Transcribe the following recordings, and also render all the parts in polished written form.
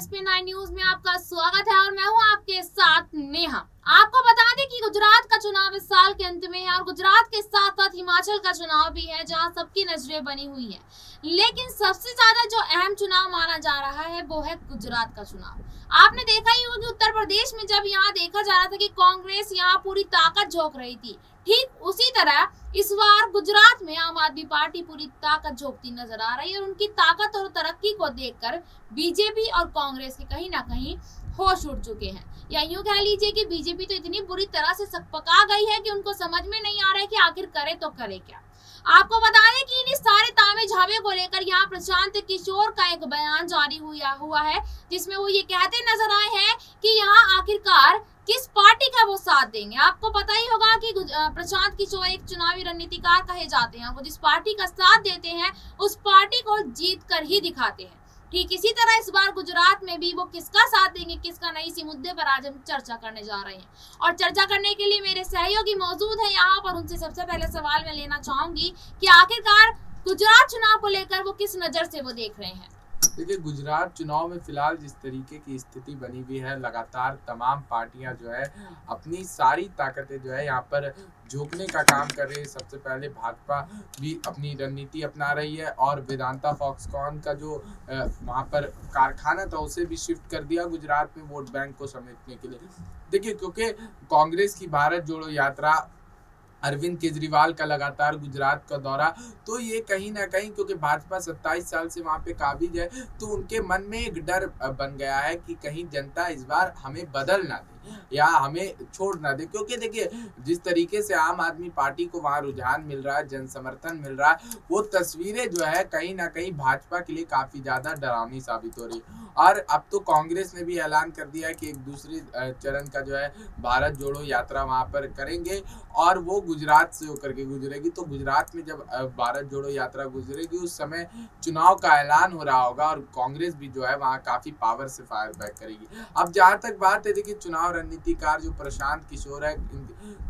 SP9 news में आपका स्वागत है और मैं हूं आपके साथ नेहा। आपको बता दें कि गुजरात का चुनाव इस साल के अंत में है और गुजरात के साथ साथ हिमाचल का चुनाव भी है, जहां सबकी नजरें बनी हुई है। लेकिन सबसे ज्यादा जो अहम चुनाव माना जा रहा है वो है गुजरात का चुनाव। आपने देखा ही होगा उत्तर प्रदेश में जब यहाँ देखा जा रहा था कि कांग्रेस यहाँ पूरी ताकत झोंक रही थी, ठीक उसी तरह इस बार गुजरात में आम आदमी पार्टी पूरी ताकत झोंकती नजर आ रही है और उनकी ताकत और तरक्की को देखकर बीजेपी और कांग्रेस के कहीं ना कहीं होश उड़ चुके हैं। या यूं कह लीजिए कि बीजेपी तो इतनी बुरी तरह से सकपका गई है कि उनको समझ में नहीं आ रहा है कि आखिर करे तो करे क्या। आपको बता दें कि इन सारे तामे झामे को लेकर यहाँ प्रशांत किशोर का एक बयान जारी हुआ है, जिसमें वो ये कहते नजर आए हैं कि यहाँ आखिरकार किस पार्टी का वो साथ देंगे। आपको पता ही होगा कि प्रशांत किशोर एक चुनावी रणनीतिकार कहे जाते हैं। वो जिस पार्टी का साथ देते हैं उस पार्टी को जीत कर ही दिखाते हैं। ठीक इसी तरह इस बार गुजरात में भी वो किसका साथ देंगे किसका नहीं, इसी मुद्दे पर आज हम चर्चा करने जा रहे हैं। और चर्चा करने के लिए मेरे सहयोगी मौजूद है यहाँ पर। उनसे सबसे पहले सवाल मैं लेना चाहूंगी कि आखिरकार गुजरात चुनाव को लेकर वो किस नजर से वो देख रहे हैं। देखिए, गुजरात चुनाव में फिलहाल जिस तरीके की स्थिति बनी हुई है, लगातार तमाम पार्टियां जो है अपनी सारी ताकतें जो है यहाँ पर झोंकने का काम कर रही है। सबसे पहले भाजपा भी अपनी रणनीति अपना रही है और वेदांता फॉक्सकॉन का जो वहाँ पर कारखाना था उसे भी शिफ्ट कर दिया गुजरात में वोट बैंक को समेटने के लिए। देखिए, क्योंकि कांग्रेस की भारत जोड़ो यात्रा, अरविंद केजरीवाल का लगातार गुजरात का दौरा, तो ये कहीं ना कहीं क्योंकि भाजपा 27 साल से वहाँ पे काबिज है, तो उनके मन में एक डर बन गया है कि कहीं जनता इस बार हमें बदल ना दे या हमें छोड़ ना दे। क्योंकि देखिए, जिस तरीके से आम आदमी पार्टी को वहाँ रुझान मिल रहा है, जन समर्थन मिल रहा है, वो तस्वीरें जो है कहीं ना कहीं भाजपा के लिए काफी ज्यादा डरावनी साबित हो रही है। और अब तो कांग्रेस ने भी ऐलान कर दिया है कि एक दूसरे चरण का जो है भारत जोड़ो यात्रा वहां पर करेंगे और वो गुजरात से होकर के गुजरेगी। तो गुजरात में जब भारत जोड़ो यात्रा गुजरेगी उस समय चुनाव का ऐलान हो रहा होगा और कांग्रेस भी जो है वहाँ काफी पावर से फायर बैक करेगी। अब जहाँ तक बात है, देखिए, चुनाव रणनीतिकार जो प्रशांत किशोर है,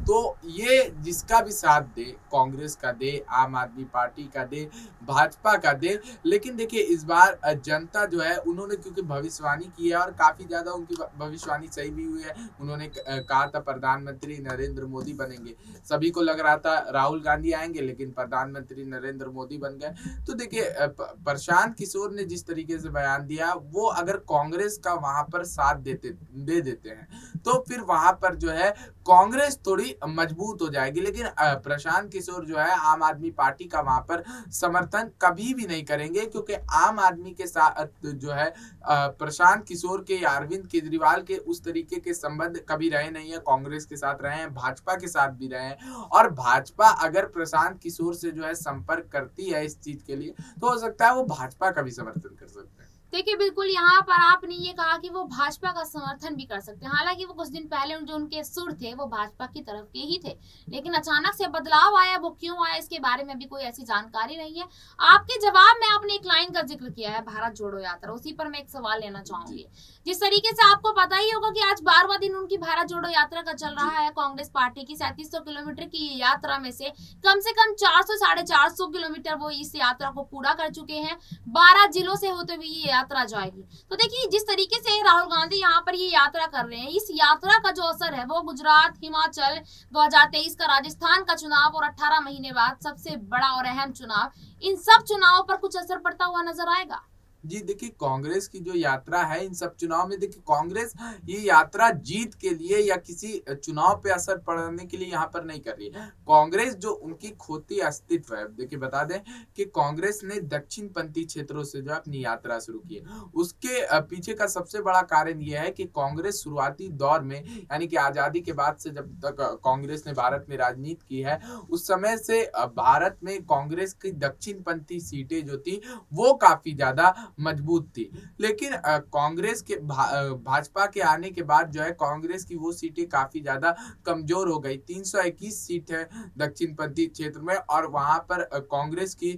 तो ये जिसका भी साथ दे, कांग्रेस का दे, आम आदमी पार्टी का दे, भाजपा का दे, लेकिन देखिए इस बार जनता जो है उन्होंने क्योंकि भविष्यवाणी की है और काफी ज्यादा उनकी भविष्यवाणी सही भी हुई है। उन्होंने कहा था प्रधानमंत्री नरेंद्र मोदी बनेंगे। सभी को लग रहा था राहुल गांधी आएंगे, लेकिन प्रधानमंत्री नरेंद्र मोदी बन गए। तो देखिए, प्रशांत किशोर ने जिस तरीके से बयान दिया, वो अगर कांग्रेस का वहां पर साथ दे देते हैं तो फिर वहां पर जो है कांग्रेस थोड़ी मजबूत हो जाएगी। लेकिन प्रशांत किशोर जो है आम आदमी पार्टी का वहां पर समर्थन कभी भी नहीं करेंगे, क्योंकि आम आदमी के साथ जो है प्रशांत किशोर के या अरविंद केजरीवाल के उस तरीके के संबंध कभी रहे नहीं है। कांग्रेस के साथ रहे हैं, भाजपा के साथ भी रहे हैं, और भाजपा अगर प्रशांत किशोर से जो है संपर्क करती है इस चीज के लिए, तो हो सकता है वो भाजपा का भी समर्थन कर सकते हैं। देखिए, बिल्कुल यहाँ पर आपने ये कहा कि वो भाजपा का समर्थन भी कर सकते हैं। हालांकि वो कुछ दिन पहले जो उनके सुर थे वो भाजपा की तरफ के ही थे, लेकिन अचानक से बदलाव आया। वो क्यों आया इसके बारे में भी कोई ऐसी जानकारी नहीं है। आपके जवाब में आपने एक लाइन का जिक्र किया है, भारत जोड़ो यात्रा, उसी पर मैं एक सवाल लेना चाहूंगी। जिस तरीके से आपको पता ही होगा कि आज 12वां दिन उनकी भारत जोड़ो यात्रा का चल रहा है कांग्रेस पार्टी की। 3700 किलोमीटर की यात्रा में से कम 400 साढ़े 400 किलोमीटर वो इस यात्रा को पूरा कर चुके हैं। 12 जिलों से होते हुए ये यात्रा जाएगी। तो देखिए, जिस तरीके से राहुल गांधी यहाँ पर ये यात्रा कर रहे हैं, इस यात्रा का जो असर है वो गुजरात, हिमाचल, 2023 का राजस्थान का चुनाव और 18 महीने बाद सबसे बड़ा और अहम चुनाव, इन सब चुनावों पर कुछ असर पड़ता हुआ नजर आएगा। जी, देखिए, कांग्रेस की जो यात्रा है इन सब चुनाव में, देखिए, कांग्रेस ये यात्रा जीत के लिए या किसी चुनाव पे असर पड़ने के लिए यहाँ पर नहीं कर रही है। कांग्रेस जो उनकी खोती अस्तित्व है, देखिए बता दें कि कांग्रेस ने दक्षिण पंथी क्षेत्रों से जो अपनी यात्रा शुरू की है। उसके पीछे का सबसे बड़ा कारण यह है कि कांग्रेस शुरुआती दौर में, यानी कि आजादी के बाद से जब तक कांग्रेस ने भारत में राजनीति की है, उस समय से भारत में कांग्रेस की दक्षिण पंथी सीटें जो थी वो काफी ज्यादा मजबूत थी। लेकिन कांग्रेस के भाजपा के आने के बाद जो है कांग्रेस की वो सीटें काफी ज्यादा कमजोर हो गई। 321 सीट है दक्षिण पंथी क्षेत्र में और वहां पर कांग्रेस की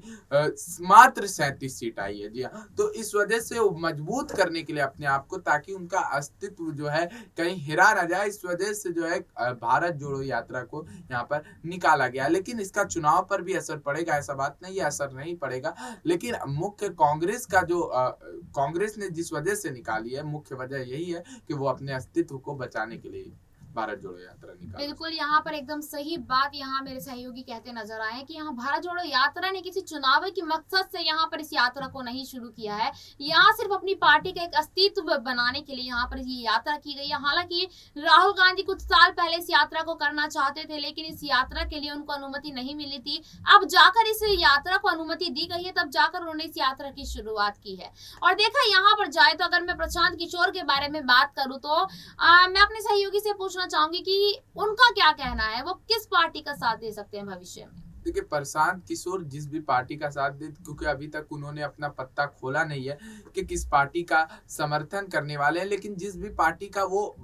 मात्र 37 सीट आई है। जी हाँ, तो इस वजह से वो मजबूत करने के लिए अपने आप को, ताकि उनका अस्तित्व जो है कहीं हिरा ना जाए, इस वजह से जो है भारत जोड़ो यात्रा को यहाँ पर निकाला गया। लेकिन इसका चुनाव पर भी असर पड़ेगा, ऐसा बात नहीं है असर नहीं पड़ेगा। लेकिन मुख्य कांग्रेस का जो जो कांग्रेस ने जिस वजह से निकाली है, मुख्य वजह यही है कि वो अपने अस्तित्व को बचाने के लिए भारत जोड़ो यात्रा निकाली। बिल्कुल, यहाँ पर एकदम सही बात यहाँ मेरे सहयोगी कहते नजर आए कि यहाँ भारत जोड़ो यात्रा ने किसी चुनाव के मकसद से यहाँ पर इस यात्रा को नहीं शुरू किया है। यहाँ सिर्फ अपनी पार्टी का एक अस्तित्व बनाने के लिए यहाँ पर ये यात्रा की गई है। हालांकि राहुल गांधी कुछ साल पहले इस यात्रा को करना चाहते थे, लेकिन इस यात्रा के लिए उनको अनुमति नहीं मिली थी। अब जाकर इस यात्रा को अनुमति दी गई है, तब जाकर उन्होंने इस यात्रा की शुरुआत की है। और देखा यहाँ पर जाए तो अगर मैं प्रशांत किशोर के बारे में बात करूँ तो मैं अपने सहयोगी से पूछना चाहूंगी कि उनका क्या कहना है, वो किस पार्टी का साथ दे सकते हैं भविष्य में। देखिए, प्रशांत किशोर जिस भी पार्टी का साथ दे, क्योंकि अभी तक उन्होंने अपना पत्ता खोला नहीं है कि किस पार्टी का समर्थन करने वाले हैं, लेकिन जिस भी पार्टी का वो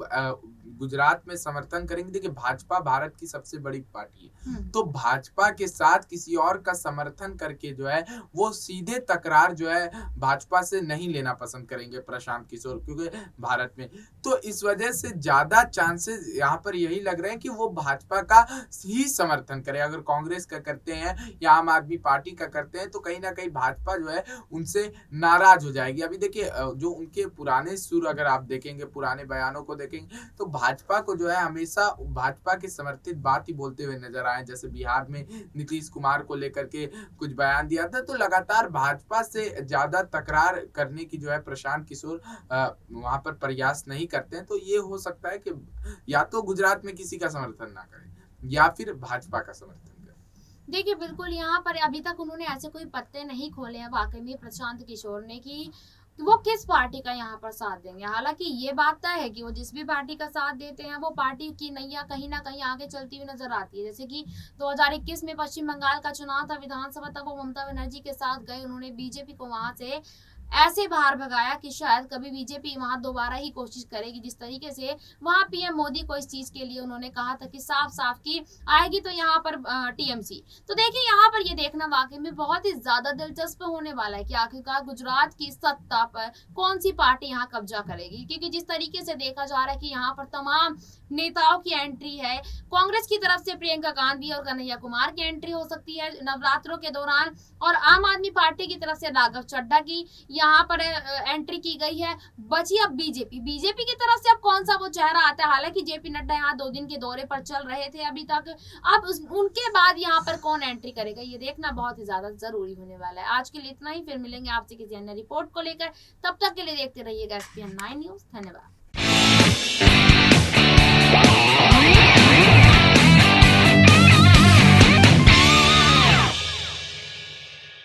गुजरात में समर्थन करेंगे, देखिए भाजपा भारत की सबसे बड़ी पार्टी है, तो भाजपा के साथ किसी और का समर्थन करके जो है वो सीधे तकरार जो है भाजपा से नहीं लेना पसंद करेंगे प्रशांत किशोर, क्योंकि भारत में तो इस वजह से ज्यादा चांसेस यहाँ पर यही लग रहे हैं कि वो भाजपा का ही समर्थन करे। अगर कांग्रेस का करते हैं या आम आदमी पार्टी का करते हैं तो कहीं ना कहीं भाजपा जो है उनसे नाराज हो जाएगी। अभी देखिए, जो उनके पुराने सुर अगर आप देखेंगे, पुराने बयानों को देखेंगे तो भाजपा को जो है हमेशा भाजपा के समर्थित बात ही बोलते हुए नजर आए। जैसे बिहार में नीतीश कुमार को लेकर के कुछ बयान दिया था, तो लगातार भाजपा से ज्यादा तकरार करने की जो है प्रशांत किशोर वहां पर प्रयास नहीं करते हैं। तो ये हो सकता है कि या तो गुजरात में किसी का समर्थन ना करें या फिर भाजपा का समर्थन। देखिए, बिल्कुल यहाँ पर अभी तक उन्होंने ऐसे कोई पत्ते नहीं खोले हैं वाकई में प्रशांत किशोर ने कि वो किस पार्टी का यहाँ पर साथ देंगे। हालांकि ये बात तय है कि वो जिस भी पार्टी का साथ देते हैं वो पार्टी की नैया कहीं ना कहीं आगे चलती हुई नजर आती है। जैसे कि 2021 में पश्चिम बंगाल का चुनाव था, विधानसभा, तब वो ममता बनर्जी के साथ गए। उन्होंने बीजेपी को वहां से ऐसे बाहर भगाया कि शायद कभी बीजेपी वहां दोबारा ही कोशिश करेगी। जिस तरीके से वहां पीएम मोदी को इस चीज के लिए उन्होंने कहा था कि साफ साफ की आएगी तो यहाँ पर टीएमसी। तो देखिए, यहाँ पर ये देखना वाकई में बहुत ही ज्यादा दिलचस्प होने वाला है कि आखिरकार गुजरात की सत्ता पर कौन सी पार्टी यहाँ कब्जा करेगी, क्योंकि जिस तरीके से देखा जा रहा है कि यहाँ पर तमाम नेताओं की एंट्री है। कांग्रेस की तरफ से प्रियंका गांधी और कन्हैया कुमार की एंट्री हो सकती है नवरात्रों के दौरान, और आम आदमी पार्टी की तरफ से राघव चड्ढा की यहाँ पर एंट्री की गई है। बची अब बीजेपी की तरफ से अब कौन सा वो चेहरा आता है। हालांकि जेपी नड्डा यहाँ 2 दिन के दौरे पर चल रहे थे अभी तक, अब उनके बाद यहाँ पर कौन एंट्री करेगा ये देखना बहुत ही ज्यादा जरूरी होने वाला है। आज के लिए इतना ही, फिर मिलेंगे आपसे किसी अन्य रिपोर्ट को लेकर। तब तक के लिए देखते रहिएगा SPN9 न्यूज। धन्यवाद।